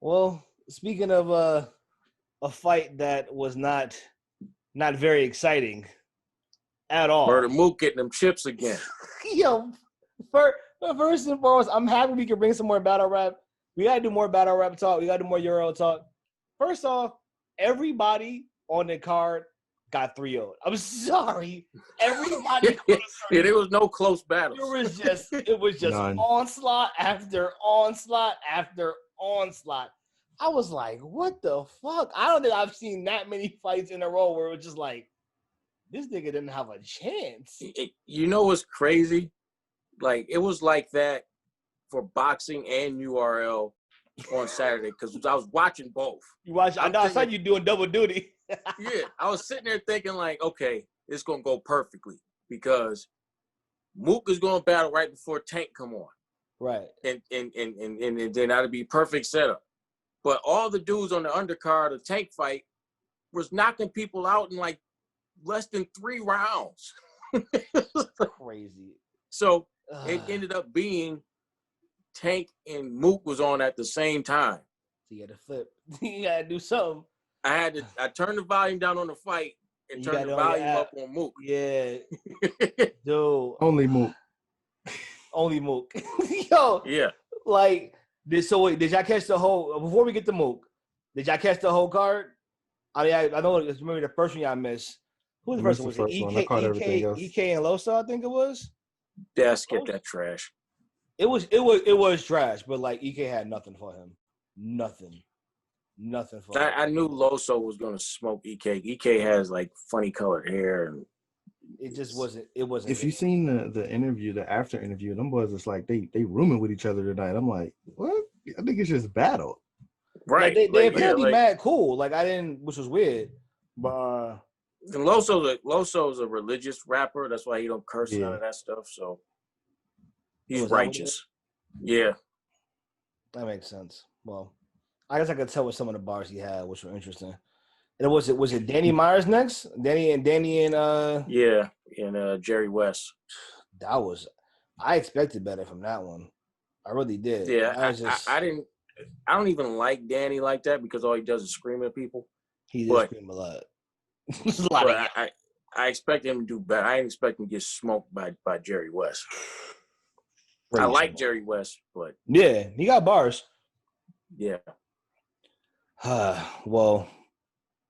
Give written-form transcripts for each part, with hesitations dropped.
Well, speaking of a fight that was not very exciting at all. Murda Mook getting them chips again. Yo, first and foremost, I'm happy we can bring some more battle rap. We gotta do more battle rap talk. We gotta do more Euro talk. First off, everybody on the card got 3-0. I'm sorry. Everybody Yeah, there was no close battles. it was just None. onslaught after onslaught after onslaught. I was like, what the fuck? I don't think I've seen that many fights in a row where it was just like, this nigga didn't have a chance. You know what's crazy? Like, it was like that for boxing and URL on Saturday because I was watching both. You watch? I saw you doing double duty. Yeah, I was sitting there thinking like, okay, it's gonna go perfectly because Mook is gonna battle right before Tank come on, right? And then that'd be perfect setup. But all the dudes on the undercard of Tank fight was knocking people out in like less than 3 rounds. Crazy. So it ended up being Tank and Mook was on at the same time. So you had to flip. You gotta do something. I turned the volume down on the fight and turned the volume up on Mook. Yeah. Dude. Only Mook. Only Mook. Yo. Yeah. Like, did y'all catch the whole, before we get to Mook, did y'all catch the whole card? I mean, I know, remember the first one y'all missed. Who was the first one? Was it EK and Losa, I think it was? Yeah, skip that trash. It was trash, but like EK had nothing for him. Nothing for him. I knew Loso was gonna smoke EK. EK has like funny colored hair and it just wasn't. It wasn't. If you seen the interview, the after interview, them boys just like they rooming with each other tonight. I'm like, what? I think it's just battle. Right. Like, they apparently mad cool. Like I didn't, which was weird. But and Loso's a religious rapper. That's why he don't curse none of that stuff. So he's righteous. Yeah. That makes sense. Well, I guess I could tell what some of the bars he had, which were interesting. And was it Danny Myers next? Danny and yeah, and Jerry West. I expected better from that one. I really did. Yeah, I don't even like Danny like that because all he does is scream at people. He does scream a lot. I expect him to do better. I didn't expect him to get smoked by Jerry West. I like Jerry West, but yeah, he got bars. Yeah. Well,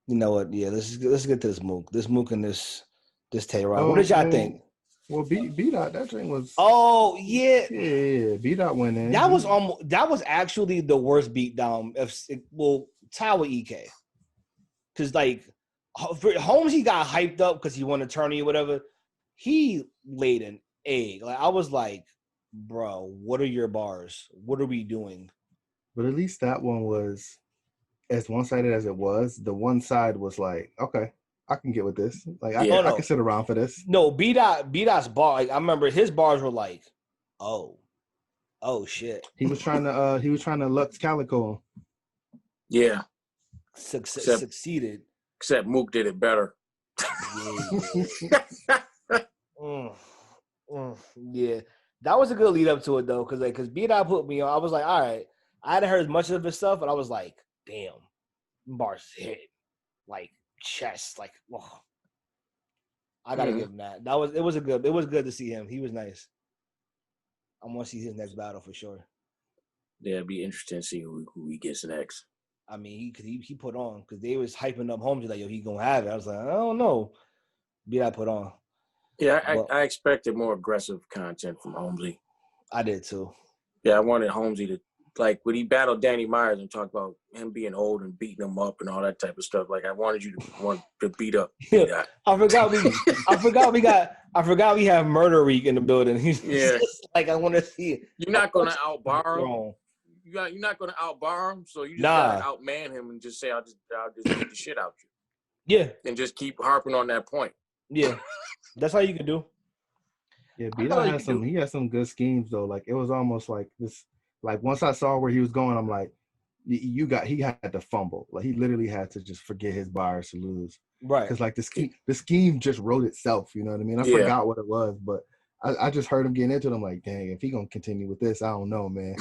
you know what? Yeah, let's get to this Mook. This Mook and this Tay Roc. What did y'all think? Well, B-Dot, that thing was. Oh yeah. Yeah, B-Dot went in. That was actually the worst beatdown. Tie with EK, because like Holmes, he got hyped up because he won a tourney or whatever. He laid an egg. Like I was like, bro, what are your bars? What are we doing? But at least that one was as one-sided as it was. The one side was like, okay, I can get with this. Like I can sit around for this. No, B-Dot's bar. Like, I remember his bars were like, oh shit. He was trying to Lux Calico. Yeah. Succeeded. Except Mook did it better. Yeah. That was a good lead up to it though, because B-Dot put me on. I was like, all right. I hadn't heard much of his stuff, but I was like, damn, bars hit. Like chest. Like, oh. I gotta give him that. It was good to see him. He was nice. I want to see his next battle for sure. Yeah, it'd be interesting to see who he gets next. I mean, he put on because they was hyping up Holmes like, yo, he gonna have it. I was like, I don't know. B-Dot put on. Yeah, I expected more aggressive content from Holmesy. I did too. Yeah, I wanted Holmesy to, like, when he battled Danny Myers and talked about him being old and beating him up and all that type of stuff. Like, I wanted you to beat up. Yeah, I forgot we have Murda Mook in the building. He's just like, I want to see it. You're not gonna outbar him. You're not gonna outbar him. So you just gotta outman him and just say, I'll just beat the shit out you. Yeah, and just keep harping on that point. Yeah, that's all you can do. Yeah, B-Dot he had some good schemes though. Like it was almost like this. Like once I saw where he was going, I'm like, he had to fumble. Like he literally had to just forget his bars to lose. Right. Because like the scheme just wrote itself. You know what I mean? I forgot what it was, but I just heard him getting into it. I'm like, dang, if he gonna continue with this, I don't know, man.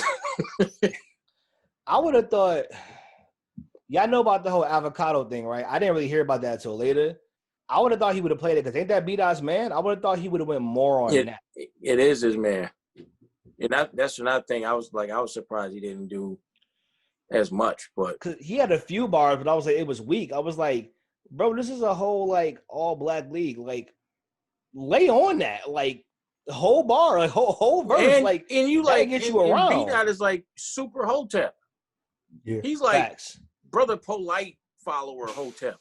I would have thought. Y'all know about the whole avocado thing, right? I didn't really hear about that until later. I would have thought he would have played it because ain't that B-Dot's man? I would have thought he would have went more on that. It is his man. And that's another thing. I was surprised he didn't do as much, but because he had a few bars, but I was like, it was weak. I was like, bro, this is a whole like all black league. Like, lay on that, like the whole bar, like whole verse, and you like get you around. And B-Dot is like super Hotep. Yeah, he's like Facts. Brother Polite follower Hotep.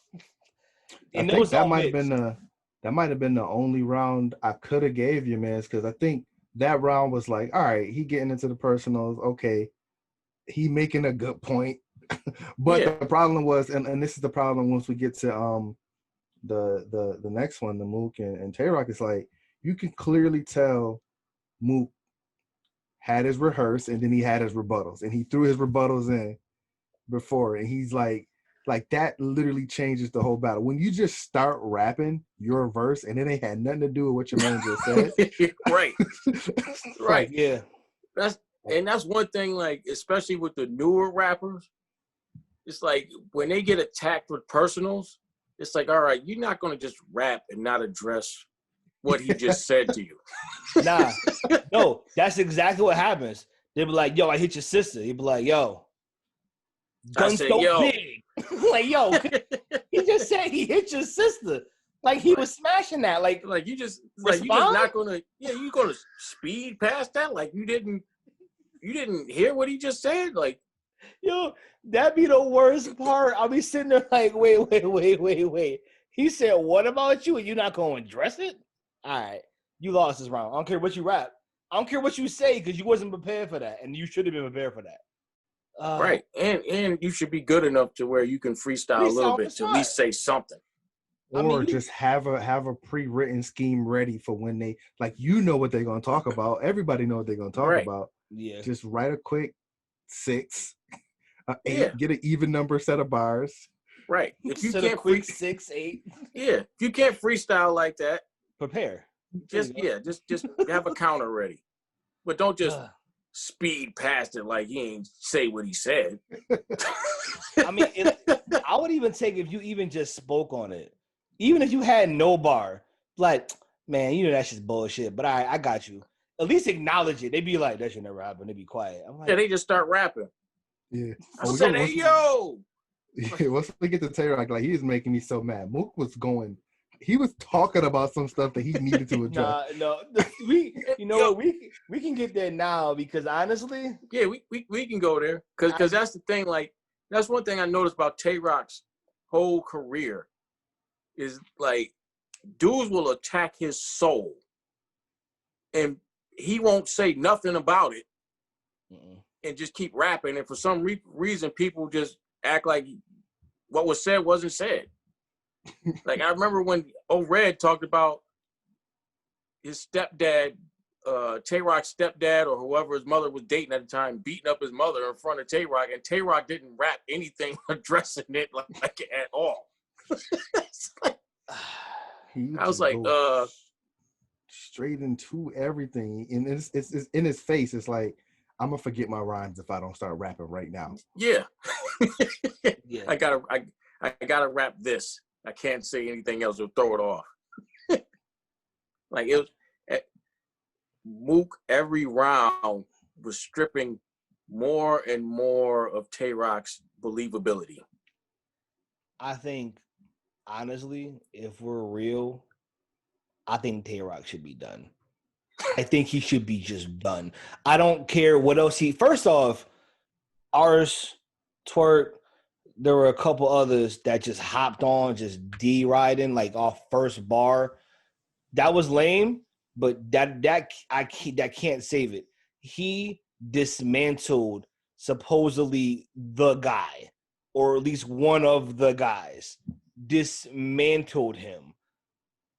I think that might have been the only round I could have gave you, man, because I think that round was like, all right, he getting into the personals, okay, he making a good point. But the problem was, and this is the problem once we get to the next one, the Mook and Tay Roc, it's like you can clearly tell Mook had his rehearse and then he had his rebuttals and he threw his rebuttals in before, and he's like that literally changes the whole battle. When you just start rapping your verse and it ain't had nothing to do with what your man just said. Right. Right. Yeah. That's one thing, like, especially with the newer rappers, it's like when they get attacked with personals, it's like, all right, you're not going to just rap and not address what he just said to you. Nah. No, that's exactly what happens. They be like, yo, I hit your sister. He'd be like, yo, gun so big. Like, yo, he just said he hit your sister. Like he was smashing that. Like you just not gonna you gonna speed past that? Like you didn't hear what he just said? Like, yo, that'd be the worst part. I'll be sitting there like, wait. He said, what about you? And you're not gonna address it? All right. You lost this round. I don't care what you rap. I don't care what you say because you wasn't prepared for that. And you should have been prepared for that. Right. And you should be good enough to where you can freestyle a little bit to at least say something. Or just have a pre-written scheme ready for when they, like, you know what they're going to talk about. Everybody know what they're going to talk about. Yeah. Just write a quick 6, 8, get an even number set of bars. Right. If you can't quick 6, 8. Yeah. If you can't freestyle like that, prepare. Just have a counter ready. But don't just speed past it like he ain't say what he said. I mean, I would even take if you even just spoke on it. Even if you had no bar, like, man, you know that's just bullshit, but I got you. At least acknowledge it. They'd be like, that should never happen. They'd be quiet. I'm like, yeah, they just start rapping. Yeah. I said, hey, yo. Yeah, once we get to Tay Roc, like, he was making me so mad. Mook was going, he was talking about some stuff that he needed to address. No. We can get there now because honestly. Yeah, we can go there. Because that's the thing, like, that's one thing I noticed about Tay Roc's whole career is, like, dudes will attack his soul and he won't say nothing about it and just keep rapping. And for some reason, people just act like what was said wasn't said. Like, I remember when O-Red talked about his stepdad, Tay Roc's stepdad or whoever his mother was dating at the time, beating up his mother in front of Tay Roc, and Tay Roc didn't rap anything addressing it like at all. I was like, straight into everything, and it's in his face. It's like, I'm gonna forget my rhymes if I don't start rapping right now. Yeah, yeah. I gotta rap this. I can't say anything else or throw it off. Like, it was Mook every round was stripping more and more of Tay Roc's believability. I think, honestly, if we're real, I think Tay Roc should be done. I think he should be just done. I don't care what else first off, ours, Twerk, there were a couple others that just hopped on, just D-riding, like off first bar. That was lame, but that can't save it. He dismantled supposedly the guy, or at least one of the guys. Dismantled him.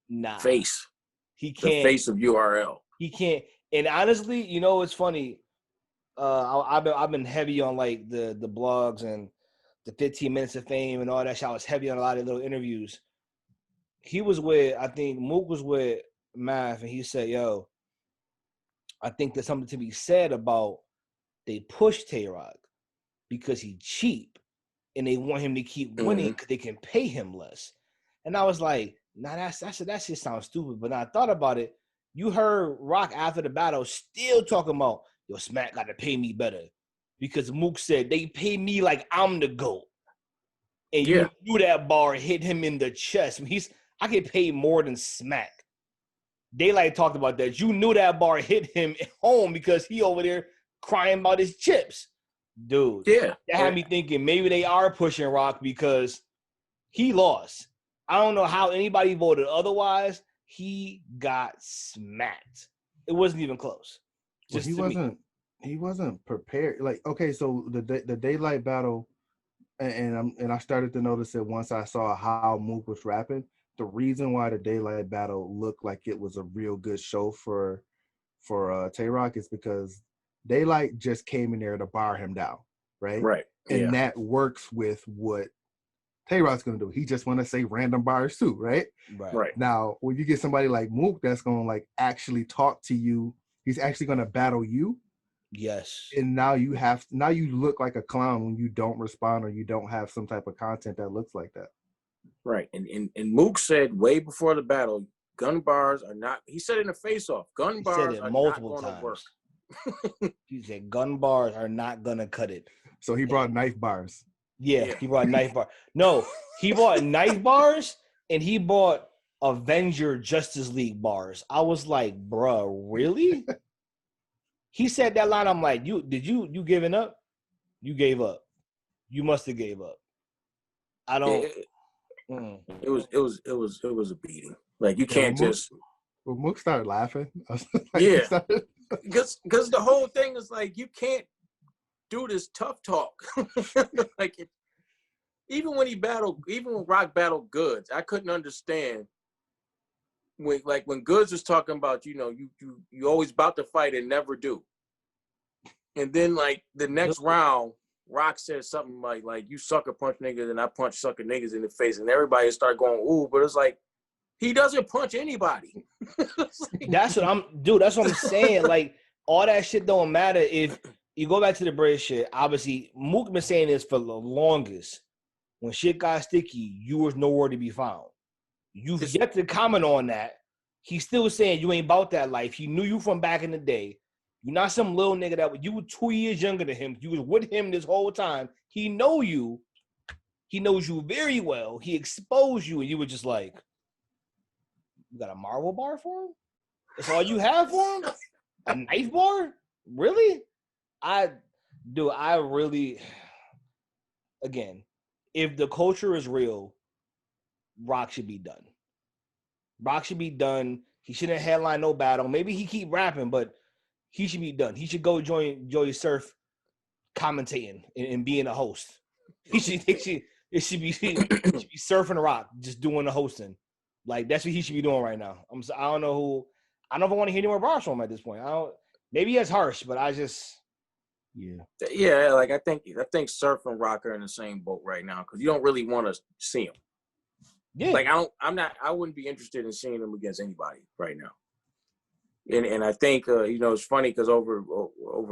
Nah. Face. He can't. The face of URL. He can't. And honestly, you know, it's funny. I've been heavy on like the blogs and the 15 minutes of fame and all that shit. I was heavy on a lot of little interviews. I think Mook was with Math, and he said, yo, I think there's something to be said about they pushed Tay Roc. because he's cheap, and they want him to keep winning because they can pay him less. And I was like, nah, that shit sounds stupid. But I thought about it. You heard Roc after the battle still talking about, yo, Smack got to pay me better. Because Mook said, they pay me like I'm the GOAT. And you knew that bar hit him in the chest. I get paid more than Smack. Daylight talked about that. You knew that bar hit him at home because he over there crying about his chips. Dude. Yeah. That had me thinking maybe they are pushing Roc because he lost. I don't know how anybody voted otherwise. He got smacked. It wasn't even close. Just he wasn't prepared. Like, okay, so the Daylight battle, and I started to notice it once I saw how Mook was rapping. The reason why the Daylight battle looked like it was a real good show for Tay Roc is because Daylight just came in there to bar him down, right? Right. And that works with what Tay Roc's gonna do. He just want to say random bars too, right? Right. Now, when you get somebody like Mook that's gonna like actually talk to you, he's actually gonna battle you. Yes. And now you look like a clown when you don't respond or you don't have some type of content that looks like that. Right. And Mook said way before the battle, gun bars are not. He said in the face-off, gun bars are multiple not going to work. He said gun bars are not gonna cut it. So he brought knife bars. Yeah, he brought knife bars. No, he bought knife bars and he bought Avenger Justice League bars. I was like, bruh, really? He said that line. I'm like, you giving up? You gave up. You must have gave up. I don't. It was a beating. Like you can't just. Well, Mook started laughing. Yeah, because the whole thing is like you can't do this tough talk. Like even when Roc battled Goods, I couldn't understand when Goods was talking about you always about to fight and never do, and then like the next round, Roc said something like you sucker punch niggas and I punch sucker niggas in the face, and everybody started going ooh, but it's like he doesn't punch anybody. That's what I'm saying. Like all that shit don't matter if you go back to the British shit. Obviously, Mook been saying this for the longest. When shit got sticky, you was nowhere to be found. You've yet to comment on that. He's still saying you ain't about that life. He knew you from back in the day. You're not some little nigga that you were 2 years younger than him. You was with him this whole time. He know you. He knows you very well. He exposed you, and you were just like, you got a Marvel bar for him? That's all you have for him? A knife bar? Really? Again, if the culture is real, Roc should be done. Roc should be done. He shouldn't headline no battle. Maybe he keep rapping, but he should be done. He should go join Joey Surf commentating and being a host. It should be surfing Roc, just doing the hosting. Like that's what he should be doing right now. I don't know if I want to hear any more bars from him at this point. Maybe that's harsh, but I just yeah. Like I think Surf and Roc are in the same boat right now because you don't really want to see him. Yeah. Like I wouldn't be interested in seeing him against anybody right now. And I think it's funny because over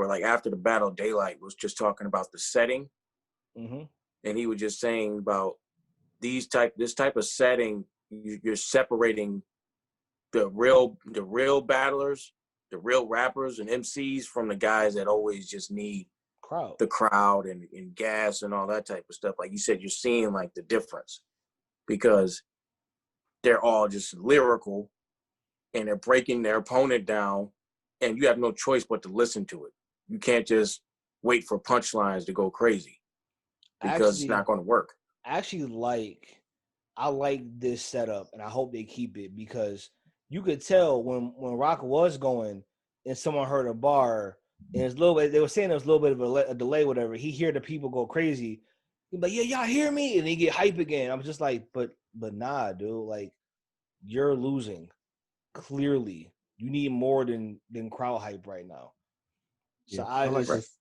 like after the battle, Daylight was just talking about the setting, and he was just saying about this type of setting. You're separating the real battlers, the real rappers and MCs from the guys that always just need the crowd and gas and all that type of stuff. Like you said, you're seeing like the difference because they're all just lyrical and they're breaking their opponent down and you have no choice but to listen to it. You can't just wait for punchlines to go crazy because it's not going to work. I like this setup, and I hope they keep it because you could tell when Roc was going and someone heard a bar, and it's a little bit. They were saying there was a little bit of a delay, whatever. He hear the people go crazy. He's like, "Yeah, y'all hear me?" And they get hype again. I'm just like, but nah, dude. Like, you're losing. Clearly, you need more than crowd hype right now. So yeah, I like this.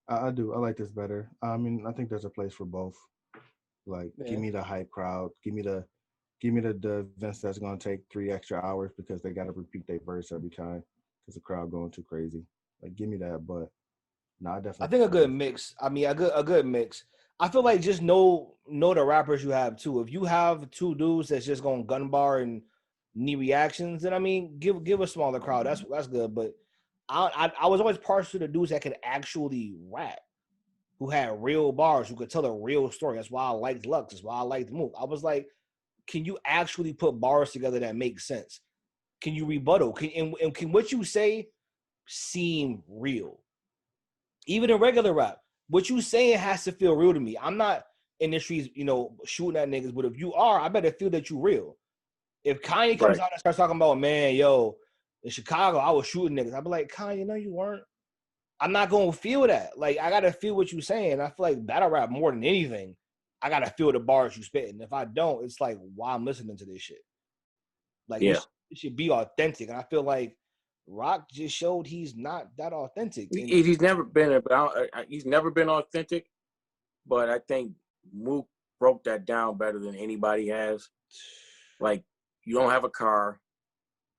I do. I like this better. I mean, I think there's a place for both. Like, give me the hype crowd. Give me the events that's going to take 3 extra hours because they got to repeat their verse every time because the crowd going too crazy. Like, give me that. But No, I definitely. I think a good mix. I mean, a good mix. I feel like just know the rappers you have too. If you have two dudes that's just going gun bar and knee reactions, then I mean, give a smaller crowd. That's good. But I was always partial to the dudes that could actually rap, who had real bars, who could tell a real story. That's why I liked Lux. That's why I liked Mook. I was like, can you actually put bars together that make sense? Can you rebuttal? Can what you say seem real? Even in regular rap, what you saying has to feel real to me. I'm not in the streets, shooting at niggas, but if you are, I better feel that you real. If Kanye comes out and starts talking about, man, yo, in Chicago, I was shooting niggas, I'd be like, Kanye, no, you weren't. I'm not gonna feel that. Like, I gotta feel what you're saying. I feel like battle rap more than anything, I gotta feel the bars you spitting. If I don't, it's like, why I'm listening to this shit. Like, it should be authentic. And I feel like Roc just showed he's not that authentic. He's never been, he's never been authentic. But I think Mook broke that down better than anybody has. Like, you don't have a car,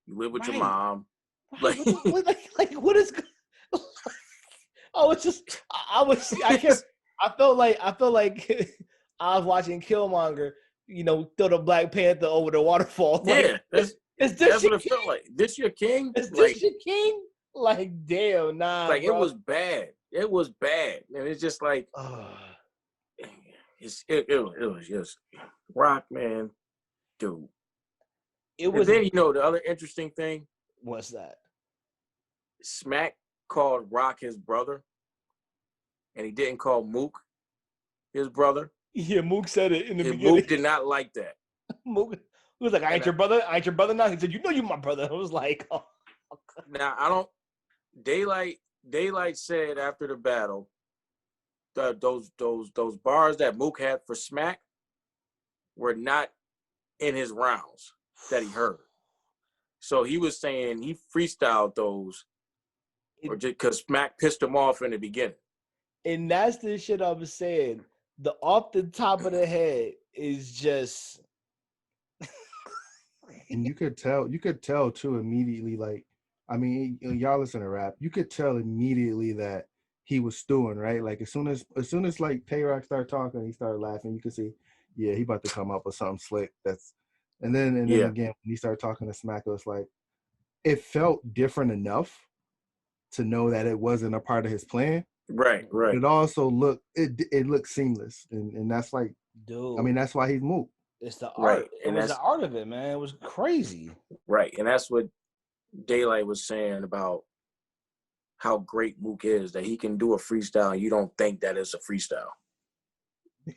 you live with your mom. Right. Like what is? Oh, it's just I felt like I was watching Killmonger, throw the Black Panther over the waterfall. Yeah, like, that's what it felt like. This your king? Is this your king? Like, damn, nah. Like, bro. it was bad. It was bad, and it's just like, it was just Roc, man, dude. It was. And then the other interesting thing. What's that? Smack called Roc his brother, and he didn't call Mook his brother. Yeah, Mook said it in the beginning. Mook did not like that. Mook was like, I ain't your brother. I ain't your brother now. He said, you my brother. I was like, oh. Now, I don't. Daylight said after the battle, those bars that Mook had for Smack were not in his rounds that he heard. So he was saying he freestyled those, or just because Smack pissed him off in the beginning. And that's the shit I was saying. The off the top of the head is just. And you could tell too immediately. Like, I mean, y'all listen to rap. You could tell immediately that he was stewing, right? Like, as soon as like Tay Roc started talking, he started laughing. You could see, yeah, he about to come up with something slick. And then again, when he started talking to Smack, it was like, it felt different enough to know that it wasn't a part of his plan. Right. But it also looked seamless, and that's like, dude. I mean, that's why he's Mook. It's the art. Right. It was the art of it, man. It was crazy. Right, and that's what Daylight was saying about how great Mook is, that he can do a freestyle and you don't think that it's a freestyle.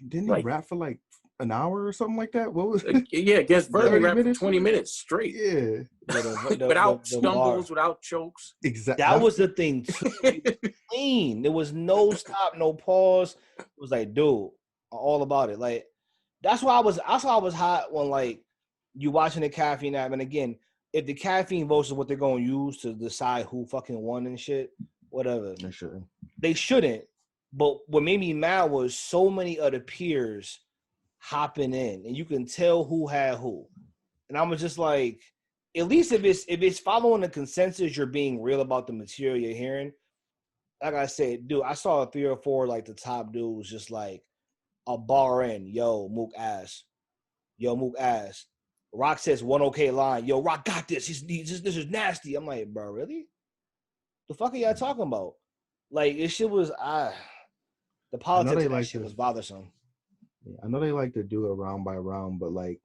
Didn't he rap for like an hour or something like that? What was it? Yeah, against Virgil rap for 20 minutes straight. Yeah. Without stumbles, without chokes. Exactly. That was the thing too. Clean. There was no stop, no pause. It was like, dude, all about it. Like, that's why I was hot when, like, you watching the caffeine app. And again, if the caffeine votes is what they're gonna use to decide who fucking won and shit, whatever. They shouldn't. But what made me mad was so many of the peers hopping in, and you can tell who had who. And I was just like, at least if it's following the consensus, you're being real about the material you're hearing. Like I said, dude, I saw 3 or 4 like the top dudes just like a bar in, yo, Mook ass. Yo, Mook ass. Roc says one okay line. Yo, Roc got this. This is nasty. I'm like, bro, really? The fuck are y'all talking about? Like, this shit was the politics of that shit was bothersome. I know they like to do it round by round, but like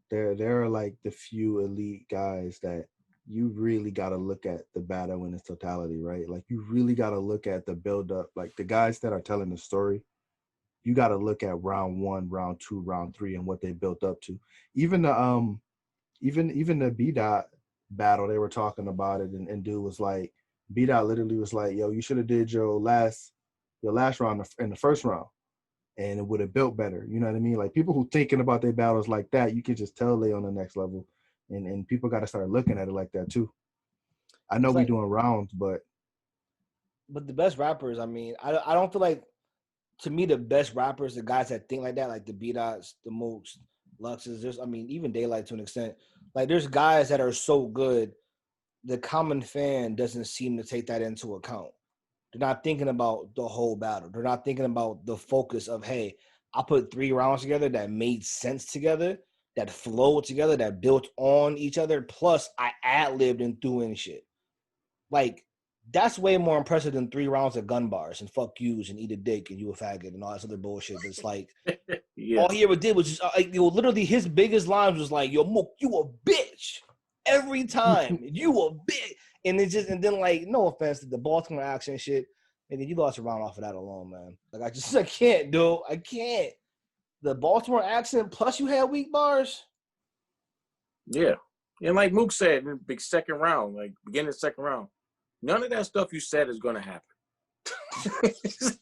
there are like the few elite guys that you really got to look at the battle in its totality, right? Like, you really got to look at the build up, like the guys that are telling the story. You got to look at round 1, round 2, round 3, and what they built up to. Even the B-Dot battle, they were talking about it, and dude was like, B-Dot literally was like, yo, you should have did your last round in the first round, and it would have built better. You know what I mean? Like, people who thinking about their battles like that, you can just tell they on the next level, and people got to start looking at it like that too. I know we doing rounds, but the best rappers, I mean, I don't feel like, to me, the best rappers, the guys that think like that, like the B-Dots, the Mooks, Luxes, even Daylight to an extent. Like, there's guys that are so good, the common fan doesn't seem to take that into account. They're not thinking about the whole battle. They're not thinking about the focus of, hey, I put 3 rounds together that made sense together, that flowed together, that built on each other. Plus, I ad-libbed and threw in shit. Like, that's way more impressive than 3 rounds of gun bars and fuck yous and eat a dick and you a faggot and all this other bullshit. It's like, all he ever did was just, literally his biggest lines was like, yo, Mook, you a bitch. Every time. You a bitch. And it's just, and then like, no offense to the Baltimore accent shit. And then you lost a round off of that alone, man. Like, I can't, dude. I can't. The Baltimore accent plus you had weak bars. Yeah. And like Mook said in the big second round, like beginning of the second round, none of that stuff you said is going to happen. It's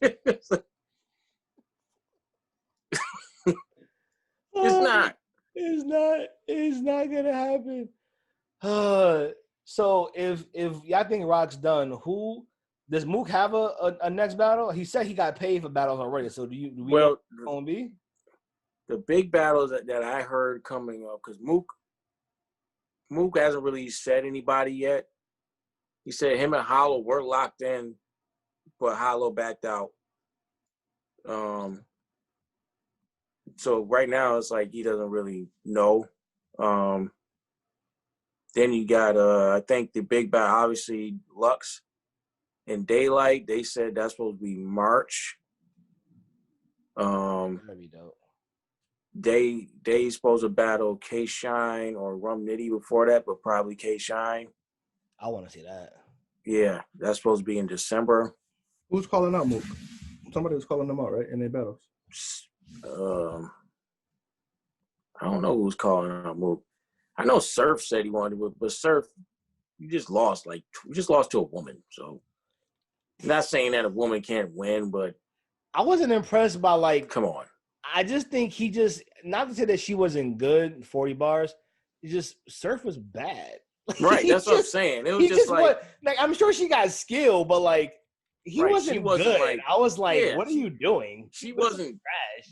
not. It's not going to happen. So if y'all think Roc's done, who does Mook have a next battle? He said he got paid for battles already. So do we know what it's gonna be? The big battles that I heard coming up, because Mook hasn't really said anybody yet. He said him and Hollow were locked in, but Hollow backed out. So right now it's like he doesn't really know. Then you got I think the big battle, obviously Lux and Daylight. They said that's supposed to be March. That'd be dope. They's supposed to battle K Shine or Rum Nitty before that, but probably K Shine. I want to see that. Yeah, that's supposed to be in December. Who's calling out Mook? Somebody was calling them out, right? In their battles. I don't know who's calling out Mook. I know Surf said he wanted to, but Surf, you just lost to a woman. So, I'm not saying that a woman can't win, but I wasn't impressed by like. Come on. I just think he just, not to say that she wasn't good, 40 bars. It's just Surf was bad. Right, that's what I'm saying. It was just like I'm sure she got skill, but like he wasn't good. Like, I was like, what are you doing? She wasn't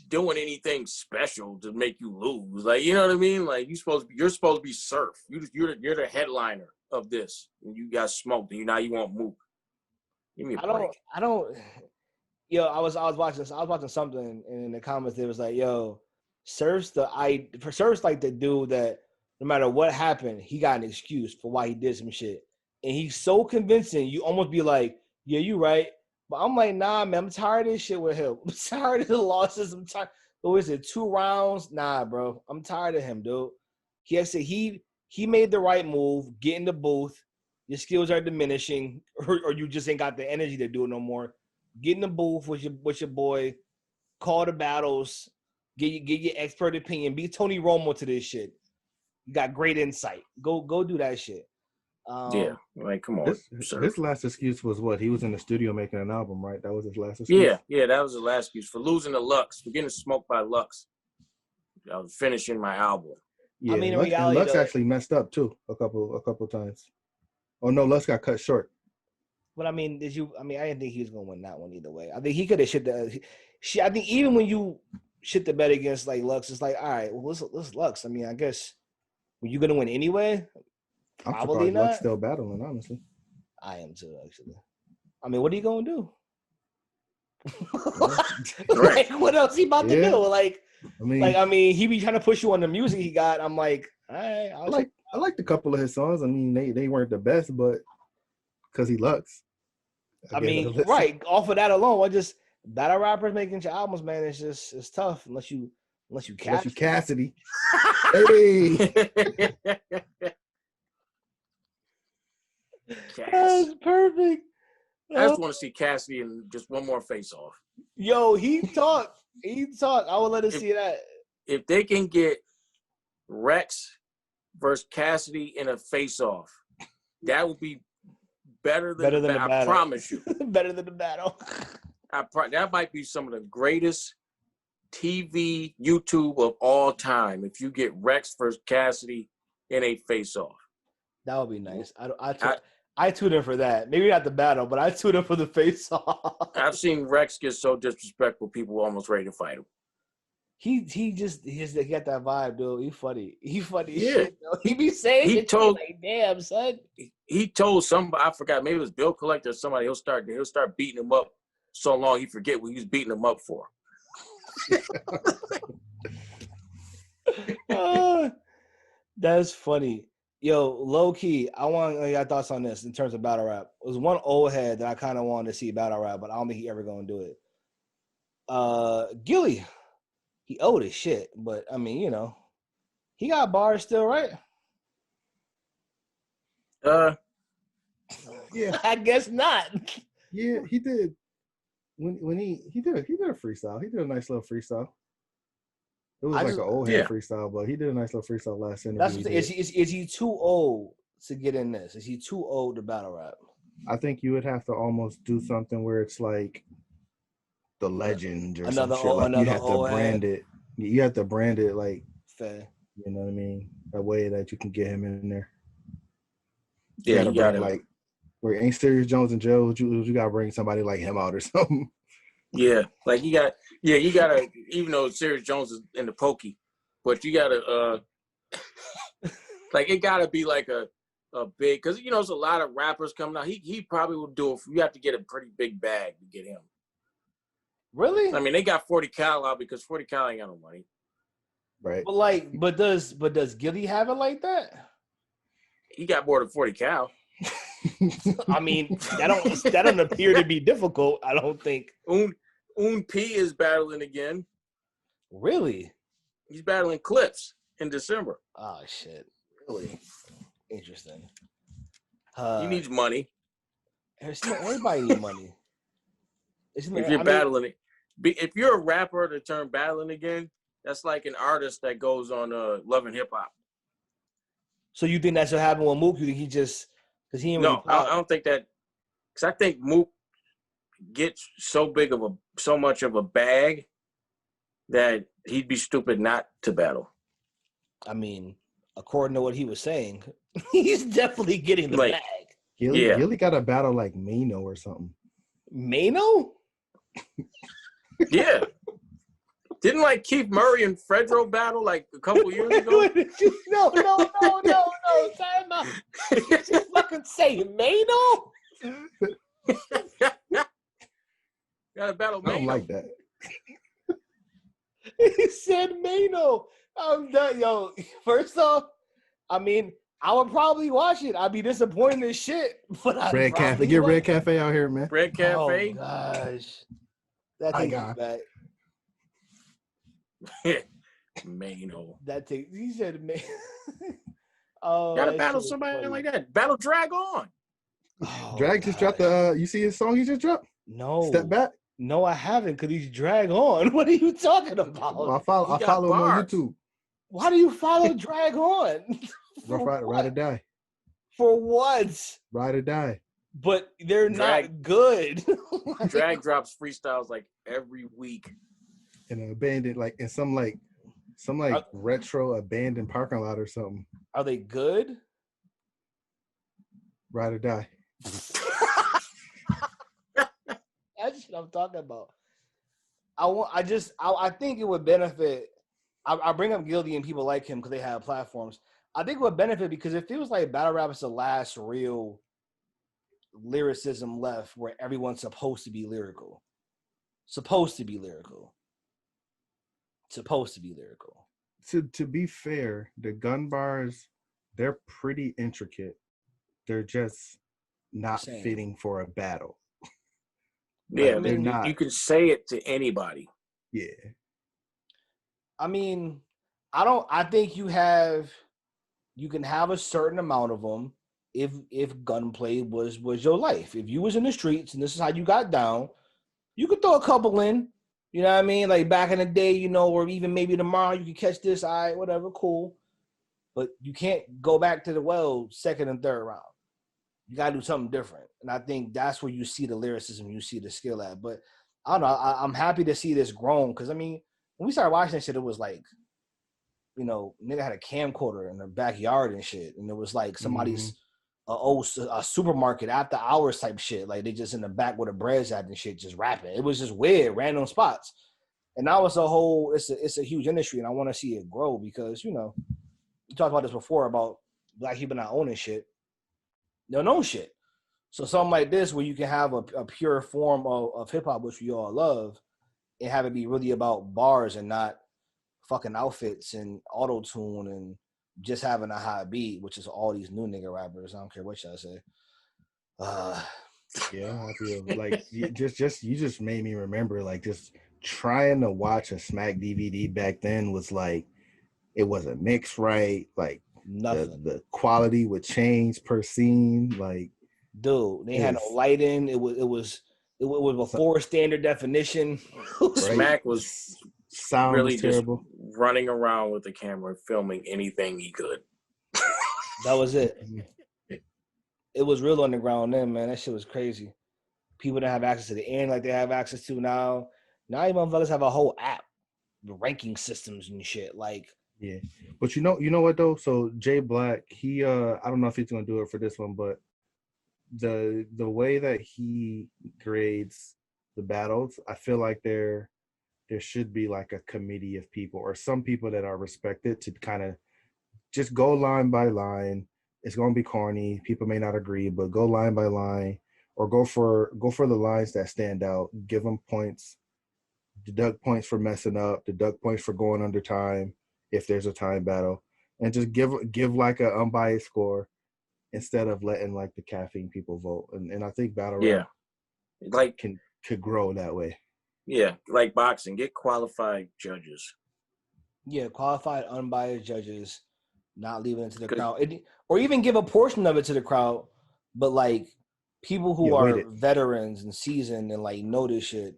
doing anything special to make you lose. Like, you know what I mean? Like you're supposed to be Surf. You're the headliner of this, and you got smoked, and now you want Mook. Give me a break. I don't. Yo, I was watching something, and in the comments there was like, yo, Surf's like the dude that no matter what happened, he got an excuse for why he did some shit. And he's so convincing, you almost be like, yeah, you right. But I'm like, nah, man, I'm tired of this shit with him. I'm tired of the losses. I'm tired. What is it, 2 rounds? Nah, bro. I'm tired of him, dude. He made the right move, get in the booth. Your skills are diminishing, or you just ain't got the energy to do it no more. Get in the booth with your boy, call the battles, get your expert opinion, be Tony Romo to this shit. You got great insight. Go do that shit. Yeah, like come on. His last excuse was what? He was in the studio making an album, right? That was his last excuse. Yeah, that was the last excuse for losing to Lux, for getting smoked by Lux. I was finishing my album. Yeah, I mean, in reality, Lux actually messed up too a couple times. Oh no, Lux got cut short. But I mean, I didn't think he was gonna win that one either way. I think he could have shit the. I think even when you shit the bet against like Lux, it's like, all right, well, let's Lux. I mean, I guess were you gonna win anyway? Probably not. Lux still battling, honestly. I am too, actually. I mean, what are you gonna do? Right. Like, what else he about to do? Like, he be trying to push you on the music he got. I'm like, all right. I liked a couple of his songs. I mean, they weren't the best, but because he Lux. I mean, right. Off of that alone, battle rappers making your albums, man, it's tough unless you Cassidy. Hey. That's perfect. I just want to see Cassidy in just one more face off. Yo, he talked. I would let us see that. If they can get Rex versus Cassidy in a face off, that would be better than the battle. I promise you. Better than the battle. That might be some of the greatest TV, YouTube of all time. If you get Rex versus Cassidy in a face off. That would be nice. I tune in for that. Maybe not the battle, but I tune in for the face-off. I've seen Rex get so disrespectful, people were almost ready to fight him. he got that vibe, dude. He funny. He funny as Yeah. shit, though. He be saying He it told- like, damn, son. He told somebody, I forgot, maybe it was Bill Collector or somebody, he'll start beating him up so long he forget what he was beating him up for. That's funny. Yo, low key, I want your thoughts on this in terms of battle rap. It was one old head that I kind of wanted to see battle rap, but I don't think he ever gonna do it. Gilly, he old as shit, but I mean, you know, he got bars still, right? Yeah, I guess not. yeah, he did. When he did a freestyle. He did a nice little freestyle. It was like an old head freestyle, but he did a nice little freestyle last interview. That's is he too old to get in this? Is he too old to battle rap? I think you would have to almost do something where it's like the legend or some shit. Like you have to brand it. You have to brand it like fair. You know what I mean? A way that you can get him in there. Yeah, you gotta like where ain't Serious Jones and Joe. You gotta bring somebody like him out or something. Yeah, like you gotta. Even though Serious Jones is in the pokey, but you gotta like it gotta be like a big, because you know there's a lot of rappers coming out. He probably will do it. You have to get a pretty big bag to get him. Really? I mean, they got 40 Cal out because 40 Cal ain't got no money. Right. But does Gilly have it like that? He got more than 40 Cal. I mean, that don't appear to be difficult. I don't think. Un P is battling again. Really? He's battling Clips in December. Oh shit! Really interesting. He needs money. Everybody needs money. If you're battling it, if you're a rapper to turn battling again, that's like an artist that goes on Love and Hip Hop. So you think that should happen with Mook? You think he just because he ain't really I don't think that, because I think Mook gets so much of a bag that he'd be stupid not to battle. I mean, according to what he was saying, he's definitely getting the bag. Gilly got a battle like Mano or something. Mano? Yeah. Didn't like Keith Murray and Fredro battle like a couple years ago? No. Time out. Did you fucking say Mano? Got a battle Mano. I don't like that. He said Mano. I'm done. Yo, first off, I mean, I would probably watch it. I'd be disappointed as shit. But Red Cafe. Get Red Cafe out here, man. Red Cafe. Oh, gosh. That takes me back. Mano. He said Mano. Gotta battle somebody like that. Battle Drag On. Oh, Drag just dropped the you see his song he just dropped? No. Step Back? No, I haven't, because he's Drag On. What are you talking about? Well, I follow him on YouTube. Why do you follow Drag On? Ride or Die. For what? Ride or Die. But they're not good. Drag drops freestyles like every week. In an abandoned, like in some retro abandoned parking lot or something. Are they good? Ride or Die. That's what I'm talking about. I think it would benefit. I bring up Gildy and people like him because they have platforms. I think it would benefit because it feels like battle rap is the last real lyricism left where everyone's supposed to be lyrical. To be fair, the gun bars, they're pretty intricate. They're just not fitting for a battle. Yeah, I mean, you can say it to anybody. Yeah. I mean, I think you can have a certain amount of them if gunplay was your life. If you was in the streets and this is how you got down, you could throw a couple in. You know what I mean? Like back in the day, you know, or even maybe tomorrow you could catch this, all right, whatever, cool. But you can't go back to the second and third round. You got to do something different. And I think that's where you see the lyricism, you see the skill at. But I don't know. I'm happy to see this grown because, I mean, when we started watching that shit, it was like, you know, nigga had a camcorder in their backyard and shit. And it was like somebody's a supermarket after hours type shit. Like they just in the back where the bread's at and shit just rapping. It was just weird, random spots. And now it's a huge industry, and I want to see it grow because you talked about this before about black people not owning shit. They don't own shit. So something like this, where you can have a pure form of hip hop, which we all love, and have it be really about bars and not fucking outfits and auto tune and just having a hot beat, which is all these new nigga rappers. I don't care what y'all say. Yeah, I'm happy. Like you just made me remember, like, just trying to watch a Smack DVD back then was like, it wasn't mixed right. Like Nothing. the quality would change per scene. Like, dude, they had no lighting. It was before standard definition. Smack was sound really was terrible. Just running around with the camera, filming anything he could. That was it. It was real underground then, man. That shit was crazy. People didn't have access to the end like they have access to now. Now you motherfuckers have a whole app, the ranking systems and shit. Like, yeah, but you know what though? So Jay Black, he I don't know if he's gonna do it for this one, but the way that he grades the battles, I feel like there should be like a committee of people or some people that are respected to kind of just go line by line. It's gonna be corny. People may not agree, but go line by line, or go for the lines that stand out. Give them points. Deduct points for messing up. Deduct points for going under time if there's a time battle, and just give like an unbiased score instead of letting like the caffeine people vote. And I think battle rap like could grow that way. Yeah, like boxing, get qualified judges. Yeah, qualified, unbiased judges, not leaving it to the crowd, or even give a portion of it to the crowd, but like people who are veterans and seasoned and like know this shit.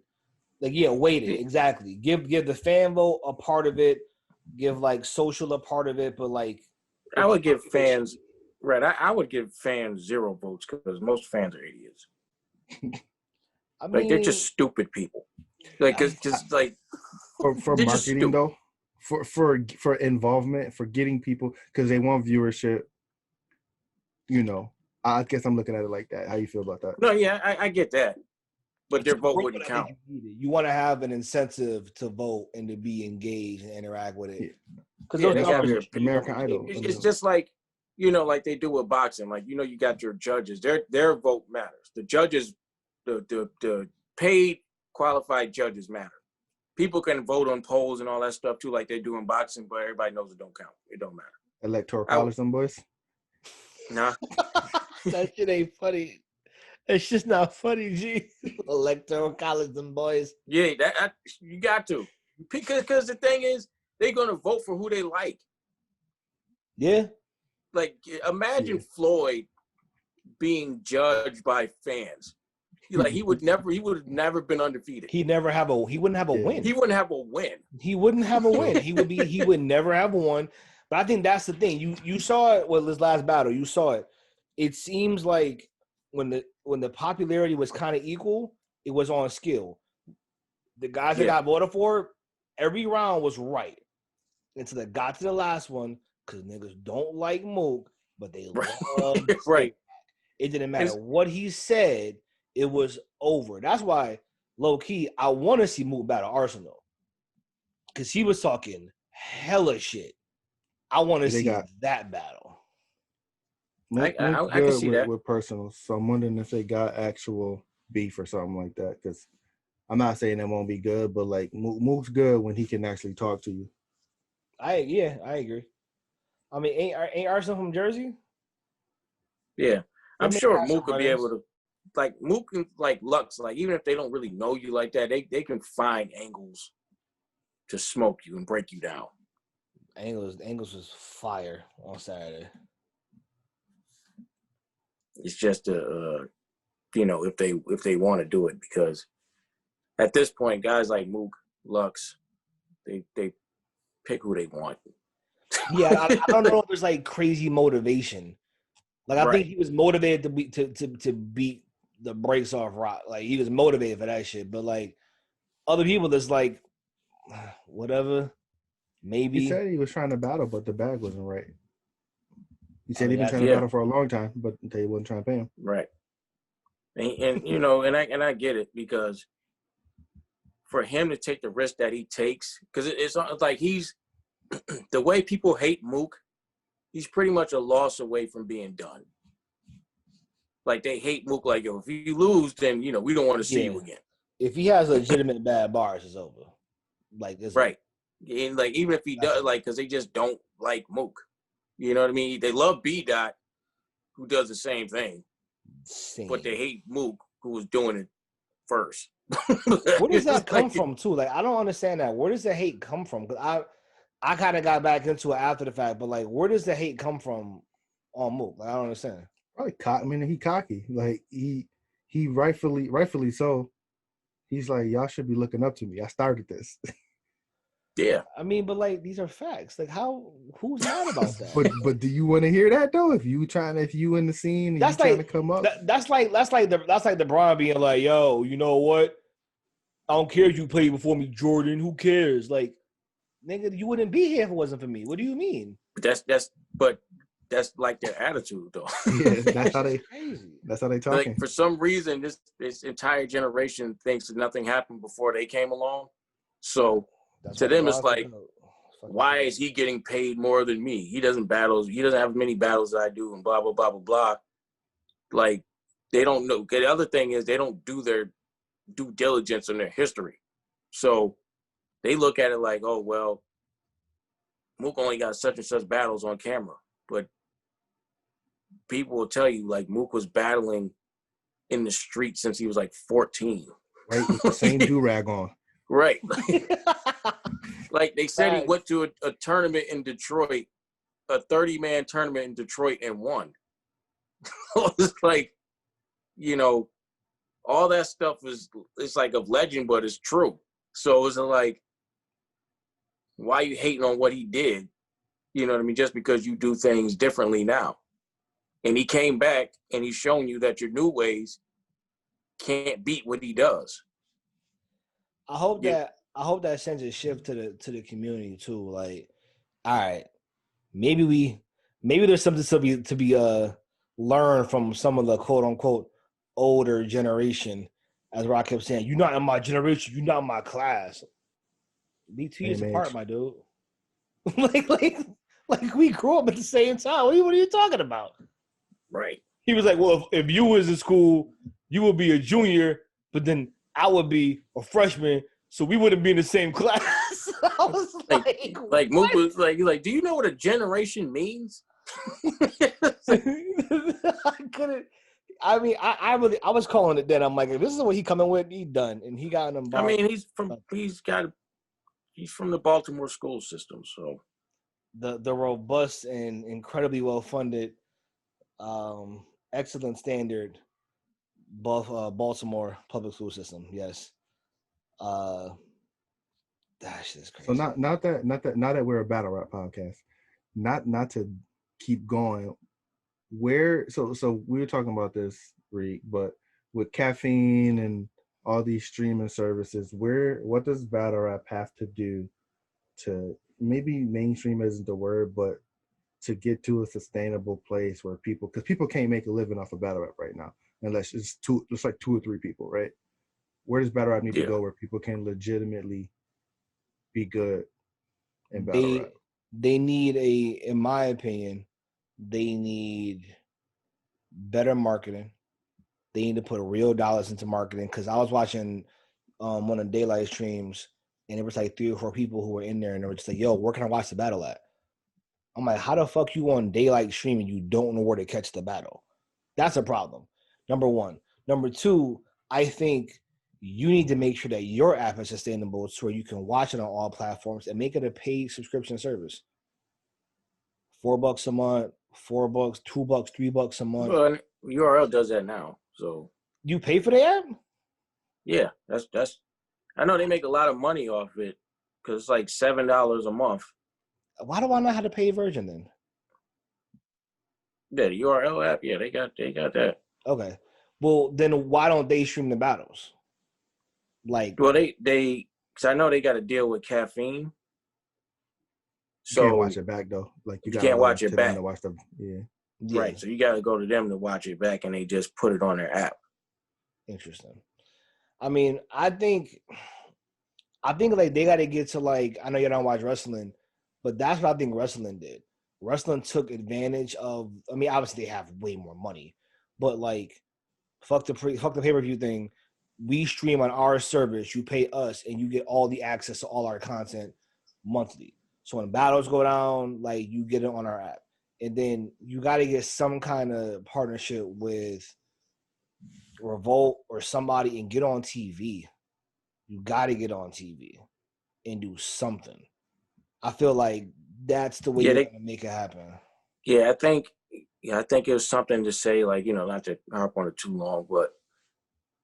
Like, weight it, exactly. Give the fan vote a part of it. Give like social a part of it, but like I would give fans I would give fans 0 votes because most fans are idiots. I mean, like they're just stupid people. Like it's just like for marketing though, for involvement, for getting people because they want viewership. I guess I'm looking at it like that. How you feel about that? No, yeah, I get that. But their vote wouldn't count. You want to have an incentive to vote and to be engaged and interact with it. Because they have your American Idol. It's just like, like they do with boxing. Like, you got your judges. Their vote matters. The judges, the paid qualified judges matter. People can vote on polls and all that stuff too, like they do in boxing, but everybody knows it don't count. It don't matter. Electoral college, them boys? Nah. That shit ain't funny. It's just not funny, G. Electoral college, them boys. Yeah, that you got to. Because the thing is, they're going to vote for who they like. Yeah. Like, imagine Floyd being judged by fans. Like, he would have never been undefeated. He wouldn't have a win. He wouldn't have a win. He would have a win. He would never have one. But I think that's the thing. You saw it with his last battle. You saw it. It seems like when the popularity was kind of equal, it was on skill. The guys that got voted for, every round was right. Until they got to the last one, because niggas don't like Mook, but they love right. It didn't matter what he said, it was over. That's why, low key, I want to see Mook battle Arsenal. Because he was talking hella shit. I want to see that battle. I can see that with personal. So I'm wondering if they got actual beef or something like that. Because I'm not saying it won't be good, but like Mook's good when he can actually talk to you. I agree. I mean, ain't Arsenal from Jersey? Yeah, I'm sure Mook could be able to. Like Mook and like Lux, like even if they don't really know you like that, they can find angles to smoke you and break you down. Angles was fire on Saturday. It's just if they want to do it, because at this point, guys like Mook, Lux, they pick who they want. Yeah, I don't know if there's like crazy motivation. Like I think he was motivated to beat the brakes off Rock. Like he was motivated for that shit. But like other people, that's like whatever. Maybe he said he was trying to battle, but the bag wasn't right. He said he'd been trying to battle for a long time, but they wasn't trying to pay him. Right. And I get it, because for him to take the risk that he takes, because it's like he's the way people hate Mook, he's pretty much a loss away from being done. Like they hate Mook, like, yo, if you lose, then you know we don't want to see you again. If he has legitimate bad bars, it's over. Like this, right? And like even if he does, like, because they just don't like Mook. You know what I mean? They love B Dot, who does the same thing, but they hate Mook, who was doing it first. Where does that come from, too? Like, I don't understand that. Where does the hate come from? Because I kind of got back into it after the fact, but like, where does the hate come from on Mook? Like, I don't understand. Probably I mean, he cocky. Like he rightfully so. He's like, y'all should be looking up to me. I started this. Yeah. I mean, but like these are facts. Like who's mad about that? but do you want to hear that though? If you in the scene and that's you like, trying to come up. That's like LeBron being like, yo, you know what? I don't care if you play before me, Jordan. Who cares? Like, nigga, you wouldn't be here if it wasn't for me. What do you mean? But that's like their attitude though. Yeah, that's how they talking. Like for some reason, this entire generation thinks that nothing happened before they came along. So to them, it's like, why is he getting paid more than me? He doesn't have many battles that I do, and blah blah blah blah blah. Like they don't know. The other thing is they don't do their due diligence in their history. So they look at it like, oh well, Mook only got such and such battles on camera, but people will tell you like Mook was battling in the street since he was like 14. Right, with the same do-rag on. Right. Like they said he went to a tournament in Detroit, a 30-man tournament in Detroit, and won. It's like, you know, all that stuff it's like of legend, but it's true. So it's like, why are you hating on what he did? You know what I mean? Just because you do things differently now. And he came back and he's shown you that your new ways can't beat what he does. I hope that sends a shift to the community too. Like, all right, maybe there's something to be learned from some of the quote unquote older generation. As Rock kept saying, you're not in my generation, you're not in my class. Be 2 years apart, my dude. like we grew up at the same time. What are you talking about? Right. He was like, well, if you was in school, you would be a junior, but then I would be a freshman, so we wouldn't be in the same class. I was like Mook was like, do you know what a generation means? I couldn't. I mean, I was calling it then. I'm like, if this is what he coming with, he done, and he got them. I mean, he's from the Baltimore school system, so the robust and incredibly well funded, excellent standard, Baltimore public school system. Yes. That shit is crazy. So not that we're a battle rap podcast, not to keep going. So we were talking about this, Reek, but with caffeine and all these streaming services, what does battle rap have to do to, maybe mainstream isn't the word, but to get to a sustainable place where because people can't make a living off of battle rap right now unless it's like 2 or 3 people, right? Where does battle rap need to go where people can legitimately be good in battle rap? They need in my opinion, they need better marketing. They need to put real dollars into marketing, because I was watching one of the daylight streams, and it was like 3 or 4 people who were in there, and they were just like, yo, where can I watch the battle at? I'm like, how the fuck you on daylight stream and you don't know where to catch the battle? That's a problem. Number 1. Number 2, I think you need to make sure that your app is sustainable so where you can watch it on all platforms and make it a paid subscription service. $4 a month, $4, $2, $3 a month. Well, URL does that now. So you pay for the app? Yeah, that's. I know they make a lot of money off it because it's like $7 a month. Why do I not have the paid version then? Yeah, the URL app. Yeah, they got that. Okay. Well, then why don't they stream the battles? Like, well, they because I know they got to deal with caffeine. So you can't watch it back though. Like you can't watch it back. To watch the, Right. So you got to go to them to watch it back, and they just put it on their app. Interesting. I mean, I think I think like they got to get to like, I know you don't watch wrestling, but that's what I think wrestling did. Wrestling took advantage of. I mean, obviously they have way more money, but like fuck the pay-per-view thing. We stream on our service. You pay us, and you get all the access to all our content monthly. So when battles go down, like you get it on our app, and then you got to get some kind of partnership with Revolt or somebody and get on TV. You got to get on TV and do something. I feel like that's the way you're gonna make it happen. Yeah, I think it was something to say, like, you know, not to harp on it too long, but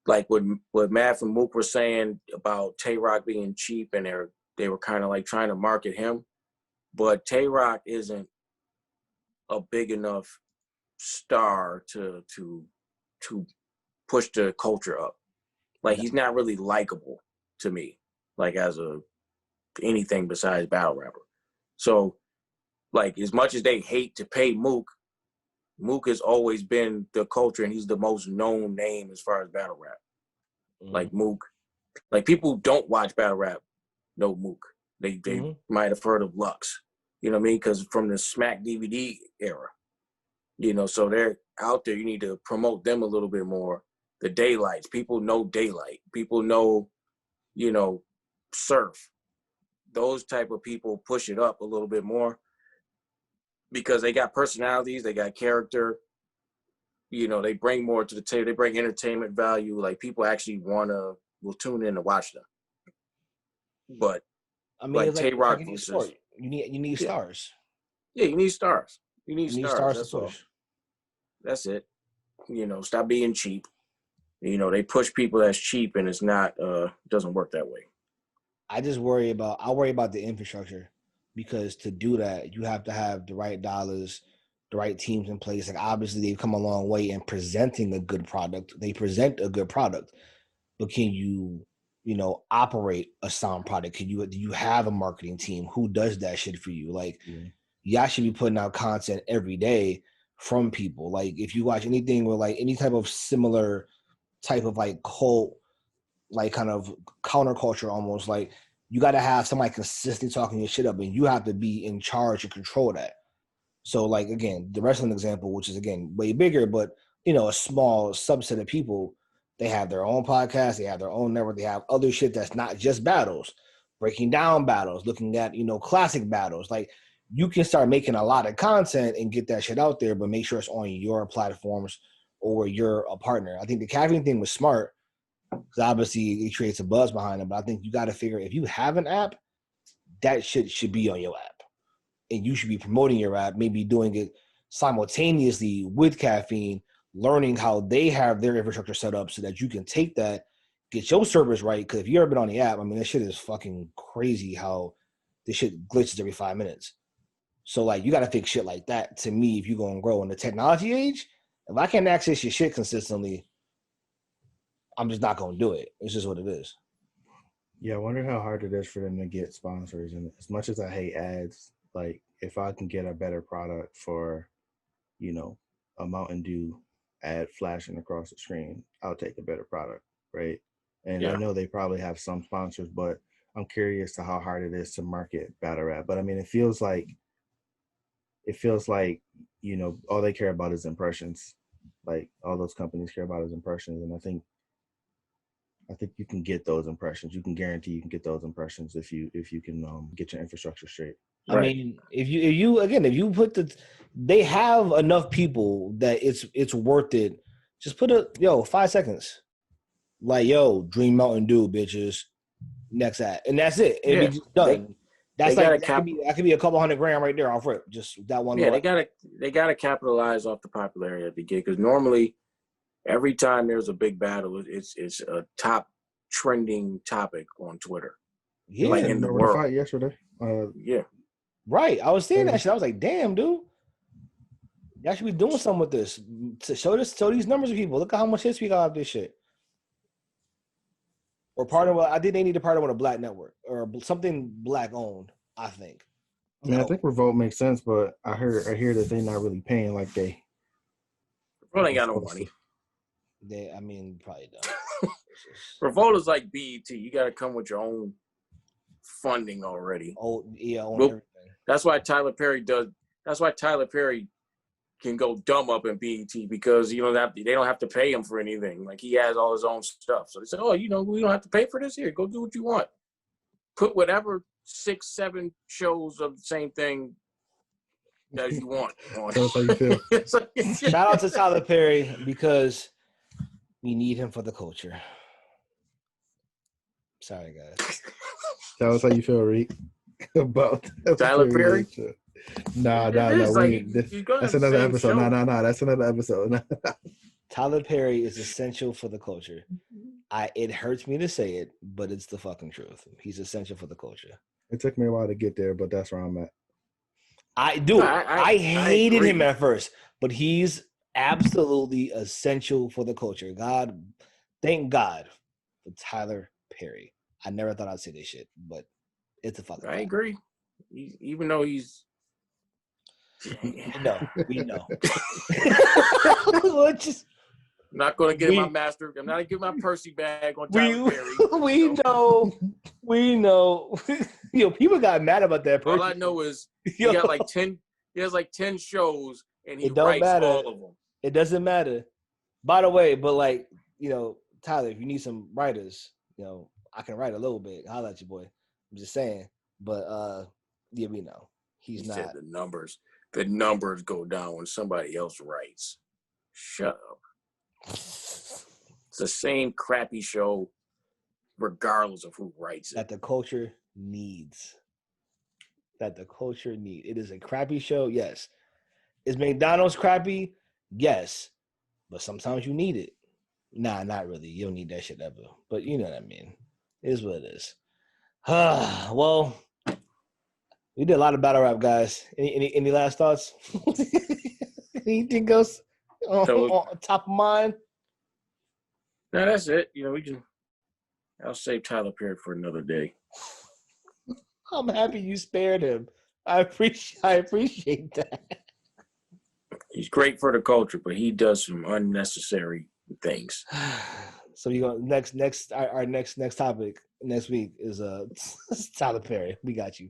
like what Matt and Mook were saying about Tay Roc being cheap, and they were kind of like trying to market him, but Tay Roc isn't a big enough star to push the culture up. Like, he's not really likable to me, like as anything besides battle rapper. So, like, as much as they hate to pay Mook has always been the culture, and he's the most known name as far as battle rap. Like Mook, like people who don't watch battle rap know Mook. They might have heard of Lux, you know what I mean? Because from the Smack DVD era, you know, so they're out there. You need to promote them a little bit more. The Daylights, people know Daylight. People know, you know, Surf. Those type of people push it up a little bit more because they got personalities, they got character. You know, they bring more to the table. They bring entertainment value. Like, people actually will tune in to watch them. But I mean, like it's Tay Roc like versus, you need stars. Yeah, you need stars. You need stars. That's to all. push. That's it. You know, stop being cheap. You know, they push people that's cheap, and it's not. Doesn't work that way. I worry about the infrastructure, because to do that, you have to have the right dollars, the right teams in place. Like, obviously they've come a long way in presenting a good product. They present a good product, but can you operate a sound product? Do you have a marketing team who does that shit for you? Like, y'all should be putting out content every day from people. Like, if you watch anything with like any type of similar type of like cult, like kind of counterculture almost, like you got to have somebody consistently talking your shit up, and you have to be in charge and control that. So like, again, the wrestling example, which is again way bigger, but a small subset of people, they have their own podcast, they have their own network, they have other shit that's not just battles, breaking down battles, looking at classic battles. Like, you can start making a lot of content and get that shit out there, but make sure it's on your platforms or you're a partner. I think the caffeine thing was smart, because obviously it creates a buzz behind it. But I think you got to figure, if you have an app, that shit should be on your app, and you should be promoting your app, maybe doing it simultaneously with caffeine, learning how they have their infrastructure set up so that you can take that, get your service right. Because if you ever been on the app, I mean, this shit is fucking crazy how this shit glitches every 5 minutes. So like, you got to fix shit like that. To me, if you're going to grow in the technology age, if I can't access your shit consistently, I'm just not going to do it. It's just what it is. Yeah, I wonder how hard it is for them to get sponsors. And as much as I hate ads, like, if I can get a better product for, a Mountain Dew ad flashing across the screen, I'll take a better product, right? And I know they probably have some sponsors, but I'm curious to how hard it is to market battle rap. But I mean, it feels like, all they care about is impressions. Like, all those companies care about is impressions. And I think you can get those impressions. You can guarantee you can get those impressions if you can get your infrastructure straight. Right. I mean, if you put they have enough people that it's worth it. Just put 5 seconds. Like, Dream Mountain Dew, bitches. Next ad, and that's it. It'd be just done. That could be a couple $100 grand right there off rip. Just that one. Yeah, they gotta capitalize off the popularity at the gig, because normally every time there's a big battle, it's a top trending topic on Twitter. Yeah, like in the world. Fight yesterday. Yeah. Right. I was seeing that shit. I was like, damn, dude. Y'all should be doing something with this. To show these numbers of people. Look at how much hits we got off this shit. Or I think they need to partner with a black network or something black owned, I think. I mean, I think Revolt makes sense, but I hear that they're not really paying like they. Revolt ain't got no money. Probably don't. Revolt is like BET. You got to come with your own funding already. Oh yeah, on Well, everything. That's why Tyler Perry does. That's why Tyler Perry can go dumb up in BET because they don't have to pay him for anything. Like he has all his own stuff. So they said, oh, we don't have to pay for this. Here, go do what you want. Put whatever 6, 7 shows of the same thing as you want. Tell us how you feel. Shout out to Tyler Perry because we need him for the culture. Sorry, guys. Tell us how you feel, Reek, about Tyler Perry. No. That's another episode. No. That's another episode. Tyler Perry is essential for the culture. It hurts me to say it, but it's the fucking truth. He's essential for the culture. It took me a while to get there, but that's where I'm at. I hated him at first, but he's absolutely essential for the culture. Thank God for Tyler Perry. I never thought I'd say this shit, but it's a fucking. I agree. Even though he's. We know. I'm not going to get my master. I'm not going to get my Percy bag on Tyler Perry. We know. People got mad about that. All I know is he got like 10. He has like 10 shows, and he writes all of them. It doesn't matter. By the way, but Tyler, if you need some writers, I can write a little bit. Holla at you, boy. I'm just saying. But we know he not. Said the numbers go down when somebody else writes. Shut up. It's the same crappy show, regardless of who writes it. That the culture needs. It is a crappy show, yes. Is McDonald's crappy? Yes. But sometimes you need it. Nah, not really. You don't need that shit ever. But you know what I mean. It is what it is. Well, we did a lot of battle rap, guys. Any last thoughts? Anything else on top of mind? No, that's it. I'll save Tyler Perry for another day. I'm happy you spared him. I appreciate that. He's great for the culture, but he does some unnecessary things. So you go next. Our next topic next week is Tyler Perry. We got you.